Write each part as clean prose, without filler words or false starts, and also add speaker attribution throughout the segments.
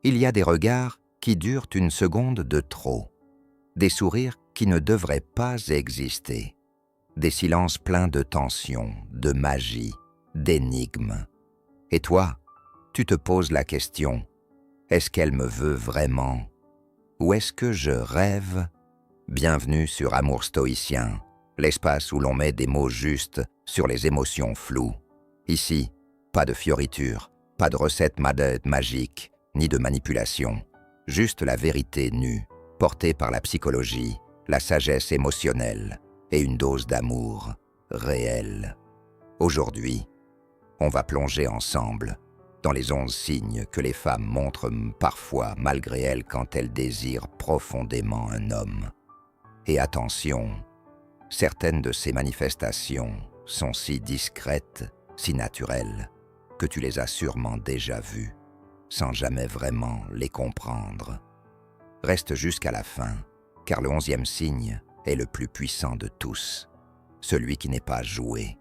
Speaker 1: Il y a des regards qui durent une seconde de trop, des sourires qui ne devraient pas exister, des silences pleins de tension, de magie, d'énigmes. Et toi, tu te poses la question, est-ce qu'elle me veut vraiment? Ou est-ce que je rêve? Bienvenue sur Amour stoïcien, l'espace où l'on met des mots justes sur les émotions floues. Ici, pas de fioritures, pas de recettes magiques, ni de manipulation. Juste la vérité nue, portée par la psychologie, la sagesse émotionnelle et une dose d'amour réel. Aujourd'hui, on va plonger ensemble dans les 11 signes que les femmes montrent parfois malgré elles quand elles désirent profondément un homme. Et attention, certaines de ces manifestations sont si discrètes, si naturelles, que tu les as sûrement déjà vues, sans jamais vraiment les comprendre. Reste jusqu'à la fin, car le 11e signe est le plus puissant de tous, celui qui n'est pas joué,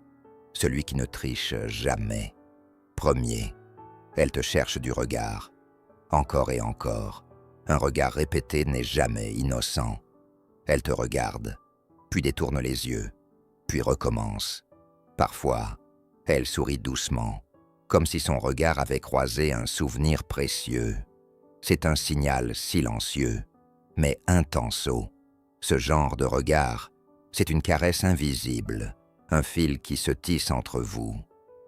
Speaker 1: celui qui ne triche jamais. Premier, elle te cherche du regard, encore et encore. Un regard répété n'est jamais innocent. Elle te regarde, puis détourne les yeux, puis recommence. Parfois, elle sourit doucement, comme si son regard avait croisé un souvenir précieux. C'est un signal silencieux, mais intenso. Ce genre de regard, c'est une caresse invisible, un fil qui se tisse entre vous.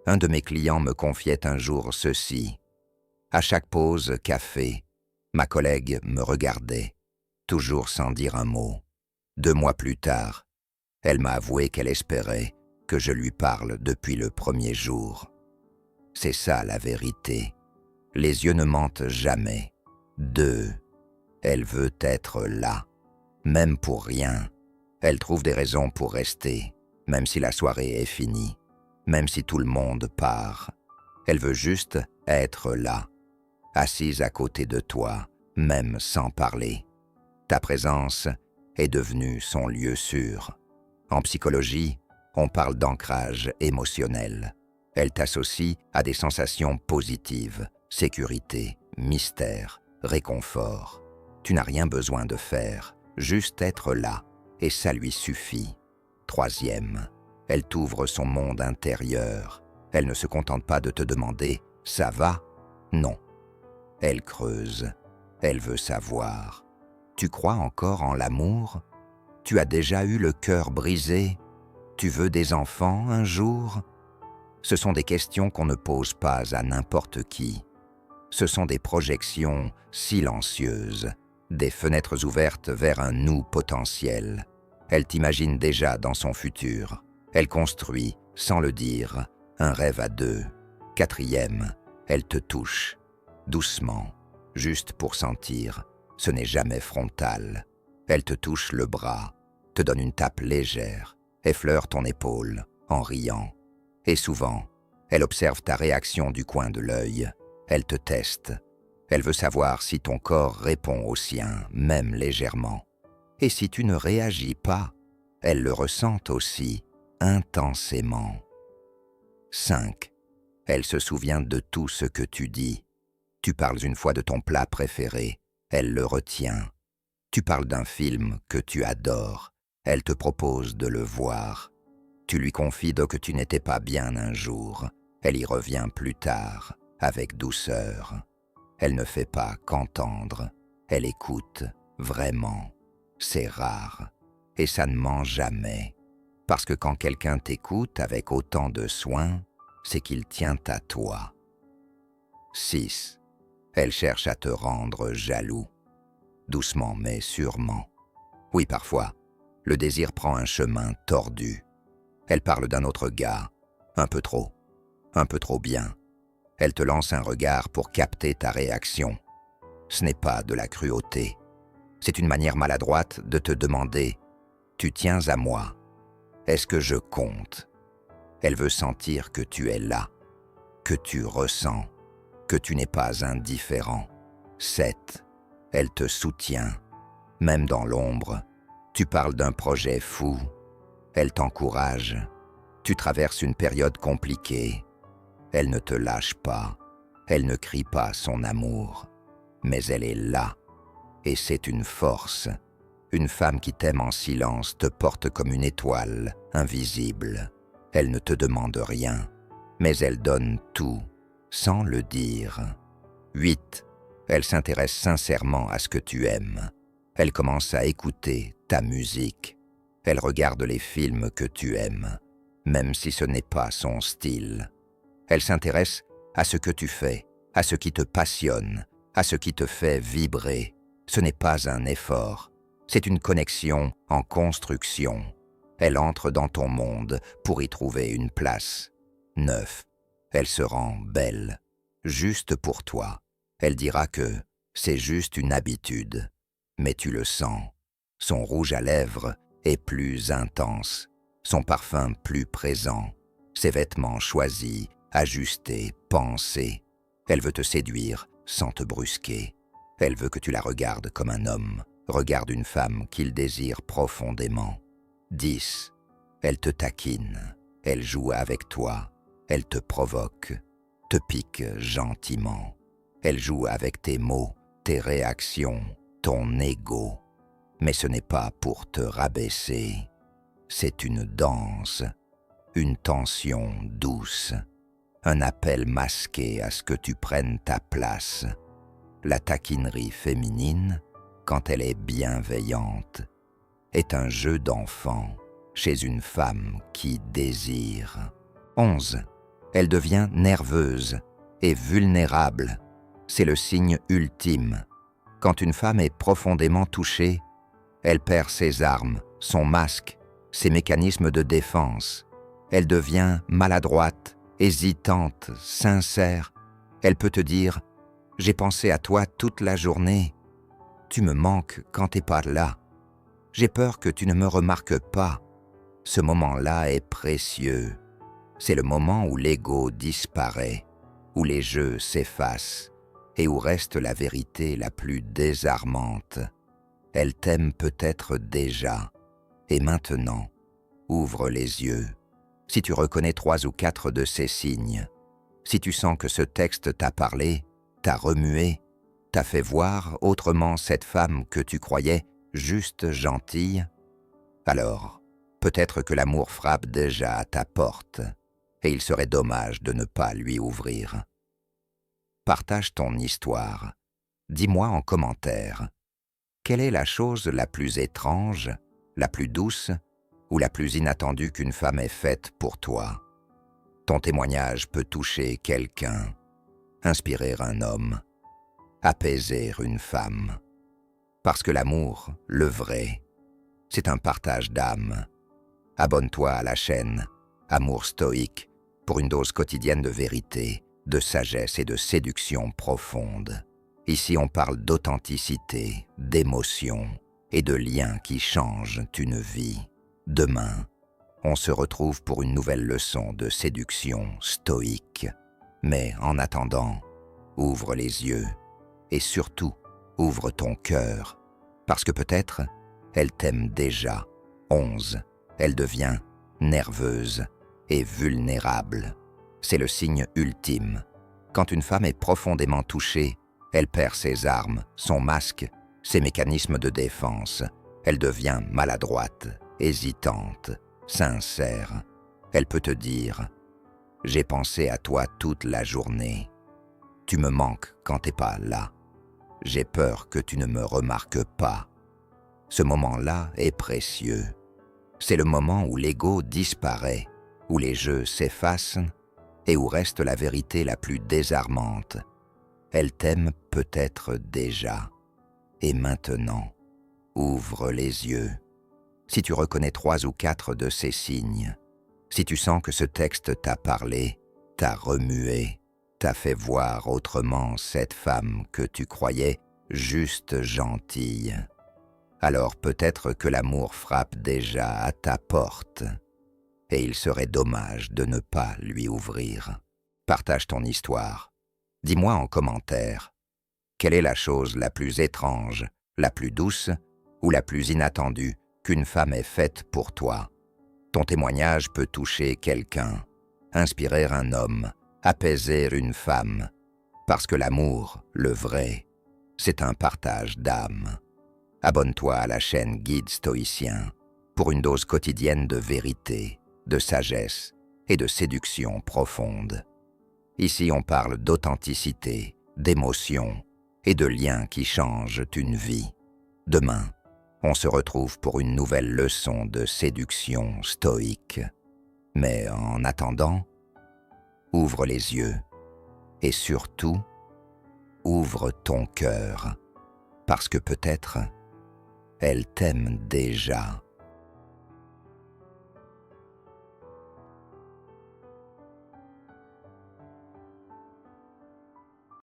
Speaker 1: Un de mes clients me confiait un jour ceci. À chaque pause café, ma collègue me regardait, toujours sans dire un mot. 2 mois plus tard, elle m'a avoué qu'elle espérait que je lui parle depuis le premier jour. C'est ça la vérité. Les yeux ne mentent jamais. 2. Elle veut être là, même pour rien. Elle trouve des raisons pour rester, même si la soirée est finie, même si tout le monde part. Elle veut juste être là, assise à côté de toi, même sans parler. Ta présence est devenue son lieu sûr. En psychologie, on parle d'ancrage émotionnel. Elle t'associe à des sensations positives, sécurité, mystère, réconfort. Tu n'as rien besoin de faire, juste être là, et ça lui suffit. 3e, elle t'ouvre son monde intérieur. Elle ne se contente pas de te demander « ça va ?» Non. Elle creuse, elle veut savoir. Tu crois encore en l'amour? Tu as déjà eu le cœur brisé? Tu veux des enfants un jour? Ce sont des questions qu'on ne pose pas à n'importe qui. Ce sont des projections silencieuses, des fenêtres ouvertes vers un nous potentiel. Elle t'imagine déjà dans son futur. Elle construit, sans le dire, un rêve à 2. 4e, elle te touche, doucement, juste pour sentir. Ce n'est jamais frontal. Elle te touche le bras, te donne une tape légère, effleure ton épaule, en riant. Et souvent, elle observe ta réaction du coin de l'œil. Elle te teste. Elle veut savoir si ton corps répond au sien, même légèrement. Et si tu ne réagis pas, elle le ressent aussi, intensément. 5. Elle se souvient de tout ce que tu dis. Tu parles une fois de ton plat préféré, elle le retient. Tu parles d'un film que tu adores, elle te propose de le voir. Tu lui confides que tu n'étais pas bien un jour, elle y revient plus tard, avec douceur. Elle ne fait pas qu'entendre, elle écoute, vraiment. C'est rare, et ça ne ment jamais. Parce que quand quelqu'un t'écoute avec autant de soin, c'est qu'il tient à toi. 6. Elle cherche à te rendre jaloux. Doucement mais sûrement. Oui, parfois, le désir prend un chemin tordu. Elle parle d'un autre gars, un peu trop bien. Elle te lance un regard pour capter ta réaction. Ce n'est pas de la cruauté. C'est une manière maladroite de te demander « Tu tiens à moi? Est-ce que je compte ?» Elle veut sentir que tu es là, que tu ressens, que tu n'es pas indifférent. 7. Elle te soutient. Même dans l'ombre, tu parles d'un projet fou. Elle t'encourage. Tu traverses une période compliquée. Elle ne te lâche pas. Elle ne crie pas son amour. mais elle est là. Et c'est une force. Une femme qui t'aime en silence te porte comme une étoile, invisible. Elle ne te demande rien, mais elle donne tout, sans le dire. 8. Elle s'intéresse sincèrement à ce que tu aimes. Elle commence à écouter ta musique. Elle regarde les films que tu aimes, même si ce n'est pas son style. Elle s'intéresse à ce que tu fais, à ce qui te passionne, à ce qui te fait vibrer. Ce n'est pas un effort, c'est une connexion en construction. Elle entre dans ton monde pour y trouver une place. 9. Elle se rend belle, juste pour toi. Elle dira que c'est juste une habitude, mais tu le sens. Son rouge à lèvres est plus intense, son parfum plus présent, ses vêtements choisis, ajustés, pensés. Elle veut te séduire sans te brusquer. Elle veut que tu la regardes comme un homme regarde une femme qu'il désire profondément. 10. Elle te taquine, elle joue avec toi, elle te provoque, te pique gentiment. Elle joue avec tes mots, tes réactions, ton ego. Mais ce n'est pas pour te rabaisser, c'est une danse, une tension douce, un appel masqué à ce que tu prennes ta place. La taquinerie féminine, quand elle est bienveillante, est un jeu d'enfant chez une femme qui désire. 11. Elle devient nerveuse et vulnérable. C'est le signe ultime. Quand une femme est profondément touchée, elle perd ses armes, son masque, ses mécanismes de défense. Elle devient maladroite, hésitante, sincère. Elle peut te dire « J'ai pensé à toi toute la journée. Tu me manques quand t'es pas là. J'ai peur que tu ne me remarques pas. » Ce moment-là est précieux. C'est le moment où l'ego disparaît, où les jeux s'effacent et où reste la vérité la plus désarmante. Elle t'aime peut-être déjà. Et maintenant, ouvre les yeux. Si tu reconnais 3 ou 4 de ces signes, si tu sens que ce texte t'a parlé, t'a remué, t'a fait voir autrement cette femme que tu croyais juste gentille, alors peut-être que l'amour frappe déjà à ta porte et il serait dommage de ne pas lui ouvrir. Partage ton histoire. Dis-moi en commentaire. Quelle est la chose la plus étrange, la plus douce ou la plus inattendue qu'une femme ait faite pour toi? Ton témoignage peut toucher quelqu'un, inspirer un homme, apaiser une femme. Parce que l'amour, le vrai, c'est un partage d'âme. Abonne-toi à la chaîne Amour Stoïque pour une dose quotidienne de vérité, de sagesse et de séduction profonde. Ici, on parle d'authenticité, d'émotion et de liens qui changent une vie. Demain, on se retrouve pour une nouvelle leçon de séduction stoïque. Mais en attendant, ouvre les yeux et surtout, ouvre ton cœur. Parce que peut-être, elle t'aime déjà. 11. Elle devient nerveuse et vulnérable. C'est le signe ultime. Quand une femme est profondément touchée, elle perd ses armes, son masque, ses mécanismes de défense. Elle devient maladroite, hésitante, sincère. Elle peut te dire « J'ai pensé à toi toute la journée. Tu me manques quand t'es pas là. J'ai peur que tu ne me remarques pas. » Ce moment-là est précieux. C'est le moment où l'ego disparaît, où les jeux s'effacent et où reste la vérité la plus désarmante. Elle t'aime peut-être déjà. Et maintenant, ouvre les yeux. Si tu reconnais 3 ou 4 de ces signes, si tu sens que ce texte t'a parlé, t'a remué, t'a fait voir autrement cette femme que tu croyais juste gentille, alors peut-être que l'amour frappe déjà à ta porte et il serait dommage de ne pas lui ouvrir. Partage ton histoire. Dis-moi en commentaire, quelle est la chose la plus étrange, la plus douce ou la plus inattendue qu'une femme ait faite pour toi? Ton témoignage peut toucher quelqu'un, inspirer un homme, apaiser une femme, parce que l'amour, le vrai, c'est un partage d'âme. Abonne-toi à la chaîne Guide Stoïcien pour une dose quotidienne de vérité, de sagesse et de séduction profonde. Ici, on parle d'authenticité, d'émotion et de liens qui changent une vie. Demain, on se retrouve pour une nouvelle leçon de séduction stoïque. Mais en attendant, ouvre les yeux et surtout, ouvre ton cœur, parce que peut-être, elle t'aime déjà.